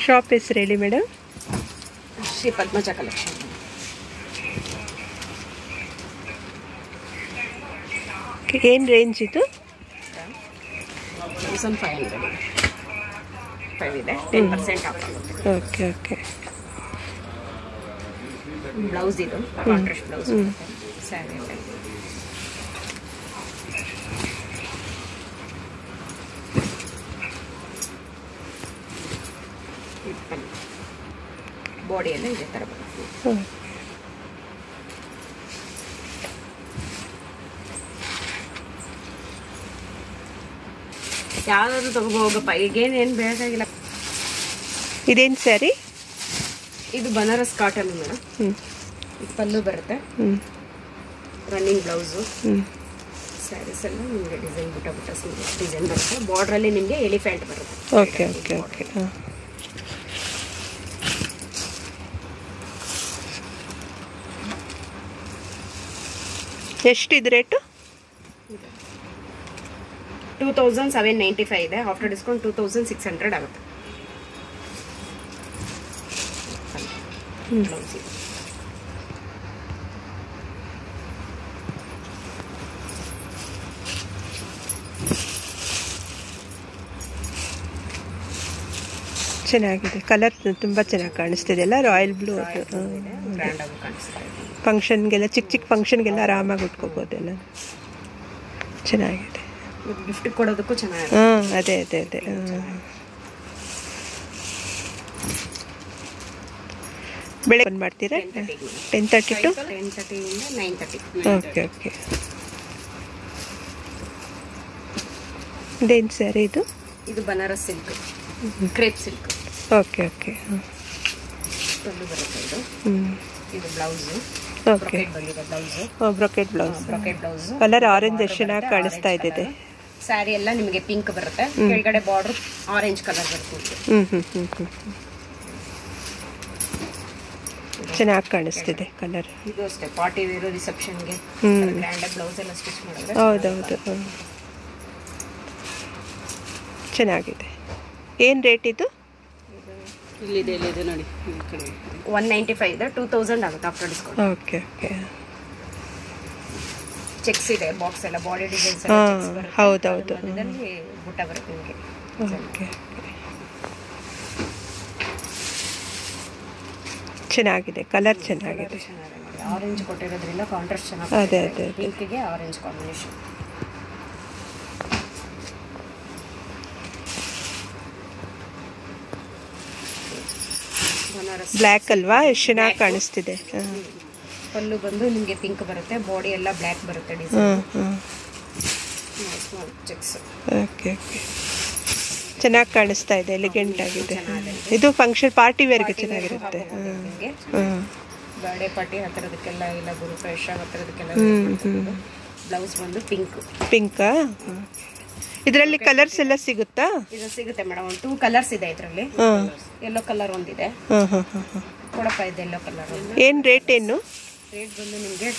Shop ಹೆಸರು ಹೇಳಿ madam. Shri Padmaja collection. ಏನು ರೇಂಜ್ ಇದು? 1500 ಇದೆ. 10% ಆಫ್ ಆಗುತ್ತೆ. Okay okay. ಬ್ಲೌಸ್ ಇದು ಕಾಂಟ್ರಾಸ್ಟ್ ಬ್ಲೌಸ್ ಸ್ಯಾರಿ. ಬಾಡಿ ಎಲ್ಲ ಇದೇ ಥರ ಬರುತ್ತೆ. ಯಾವ್ದಾದ್ರು ತಗೋಬೋಗಪ್ಪ, ಈಗೇನೇನು ಬೇಕಾಗಿಲ್ಲ. ಇದೇನು ಸ್ಯಾರಿ? ಇದು ಬನಾರಸ್ ಕಾಟನ್ ಮೇಡಮ್. ಪಲ್ಲು ಬರುತ್ತೆ, ರನ್ನಿಂಗ್ ಬ್ಲೌಸು. ಸ್ಯಾರೀಸ್ ಎಲ್ಲ ನಿಮಗೆ ಡಿಸೈನ್ ಬುಟ್ಟ ಡಿಸೈನ್ ಬರುತ್ತೆ. ಬಾರ್ಡ್ರಲ್ಲಿ ನಿಮಗೆ ಎಲಿಫೆಂಟ್ ಬರುತ್ತೆ. Okay okay okay. ಎಷ್ಟಿದೆ ರೇಟು? 2795 ಇದೆ. ಆಫ್ಟರ್ ಡಿಸ್ಕೌಂಟ್ 2600 ಆಗುತ್ತೆ. ಚೆನ್ನಾಗಿದೆ, ಕಲರ್ ತುಂಬ ಚೆನ್ನಾಗಿ ಕಾಣಿಸ್ತಿದೆ ಅಲ್ಲ, ರಾಯಲ್ ಬ್ಲೂ. ಫಂಕ್ಷನ್ಗೆಲ್ಲ ಚಿಕ್ಕ ಚಿಕ್ಕ ಫಂಕ್ಷನ್ಗೆಲ್ಲ ಆರಾಮಾಗಿ ಉಟ್ಕೋಬೋದೆಲ್ಲ, ಚೆನ್ನಾಗಿದೆ. ಗಿಫ್ಟ್ ಕೊಡೋದಕ್ಕೂ ಚೆನ್ನಾಗಿದೆ. ಅದೇ ಅದೇ ಅದೇ. ಬೆಳಗ್ಗೆ ಬಂದು ಮಾಡ್ತೀರಾ? 10:30 to 9:30. Okay okay. ಇದೇನು ಸ್ಯಾರಿ ಇದು? ಇದು Banaras silk, crepe silk. Okay okay. Pallu ಬರುತ್ತೆ ಇದು. ಇದು ಬ್ಲೌಸು. ಓಕೆ. ಬಂದಿದೆ blouse. Brocade blouse. Brocade blouse. Colour orange ಎಷ್ಟು ಚೆನ್ನಾಗಿ ಕಾಣಿಸ್ತಾ ಇದೆ. ಸ್ಯಾರಿ ಎಲ್ಲ ನಿಮಗೆ ಪಿಂಕ್ ಬರುತ್ತೆ, ಕೆಳಗಡೆ ಬಾರ್ಡರ್ ಆರೆಂಜ್ ಕಲರ್ ಬರುತ್ತೆ. ಚೆನ್ನಾಗಿ ಕಾಣಿಸ್ತಿದೆ ಕಲರ್. ಇದು ಅಷ್ಟೇ ಪಾರ್ಟಿ ವೇರ್ ರಿಸೆಪ್ಷನ್ಗೆ ಗ್ರ್ಯಾಂಡ್ ಬ್ಲೌಸ್ ಎಲ್ಲ ಸ್ಟಿಚ್ ಮಾಡಿದ್ರೆ. ಹೌದೌದು, ಚೆನ್ನಾಗಿದೆ. ಏನು ರೇಟ್ ಇದು? ಇಲ್ಲಿದೆ ನೋಡಿ, 195 ಇದೆ. 2000 ಆಗುತ್ತೆ after discount. Okay okay. Cheques ಇದೆ, ಬಾಕ್ಸ್ ಎಲ್ಲ ಬಾಡಿ ಡಿಸೈನ್ಸ್. ಹೌದೌದು, ಇದರಲ್ಲಿ ಬುಟ್ಟ ಬರುತ್ತೆ ನಿಮಗೆ. ಓಕೆ. ಚೆನ್ನಾಗಿದೆ, ಕಲರ್ ಚೆನ್ನಾಗಿದೆ. ಆರೆಂಜ್ ಕೊಟ್ಟಿರೋದ್ರಿಂದ ಕಾಂಟ್ರಾಸ್ಟ್ ಚೆನ್ನಾಗಿ. ಅದೇ ಅದೇ, ಪಿಂಕ್ಗೆ ಆರೆಂಜ್ ಕಾಂಬಿನೇಷನ್. ಬ್ಲ್ಯಾಕ್ ಅಲ್ವಾ, ಎಷ್ಟು ಚೆನ್ನಾಗಿ ಕಾಣಿಸ್ತಿದೆ. ಪಲ್ಲು ಬಂದು ನಿಮಗೆ ಪಿಂಕ್ ಬರುತ್ತೆ, ಬಾಡಿ ಎಲ್ಲ ಬ್ಲ್ಯಾಕ್ ಬರುತ್ತೆ ಡಿಸೈನ್. ಚೆಕ್ಸ್. ಓಕೆ ಓಕೆ, ಚೆನ್ನಾಗಿ ಕಾಣಿಸ್ತಾ ಇದೆ, ಎಲಿಗೆಂಟ್ ಆಗಿದೆ. ಇದು ಫಂಕ್ಷನ್ ಪಾರ್ಟಿ ವೇರ್ಗೆ ಚೆನ್ನಾಗಿರುತ್ತೆ. ಬರ್ಡೇ ಪಾರ್ಟಿ ಆ ಥರದಕ್ಕೆಲ್ಲ, ಇಲ್ಲ ಗುರು ಫ್ರೆಶ್ ಆ ಥರದಕ್ಕೆಲ್ಲ. ಬ್ಲೌಸ್ ಬಂದು ಪಿಂಕಾ? ಇದರಲ್ಲಿ ಕಲರ್ಸ್ ಎಲ್ಲ ಸಿಗುತ್ತಾ? ಇದು ಸಿಗುತ್ತೆ ಮೇಡಮ್. 2 ಕಲರ್ಸ್ ಇದೆ ಇದರಲ್ಲಿ. ಯೆಲ್ಲೋ ಕಲರ್ ಒಂದಿದೆ. ಕೊಡಪ್ಪ ಇದೆ ಯೆಲ್ಲೋ ಕಲರ್. ಏನು ರೇಟ್? ಏನು ರೇಟ್ ಬಂದು ನಿಮಗೆ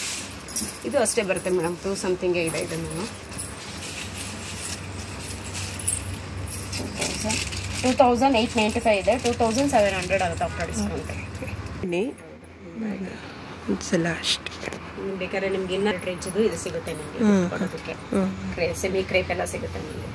ಇದು ಅಷ್ಟೇ ಬರುತ್ತೆ ಮೇಡಮ್, 2 ಸಮಥಿಂಗ್ ಇದೆ. ಇದು ನಾನು 2895 ಇದೆ. 2700 ಆಗುತ್ತೆ ಆಫ್ಟರ್ ಡಿಸ್ಕೌಂಟ್. ಲಾಸ್ಟ್ ಬೇಕಾದ್ರೆ ನಿಮ್ಗೆ ಇನ್ನೂ ರೇಂಜ್ ಇದು ಸಿಗುತ್ತೆ ನಿಮಗೆ ಕೊಡೋದಕ್ಕೆ. ಸೆಮಿ ಕ್ರೇಪ್ ಎಲ್ಲ ಸಿಗುತ್ತೆ ನಿಮಗೆ.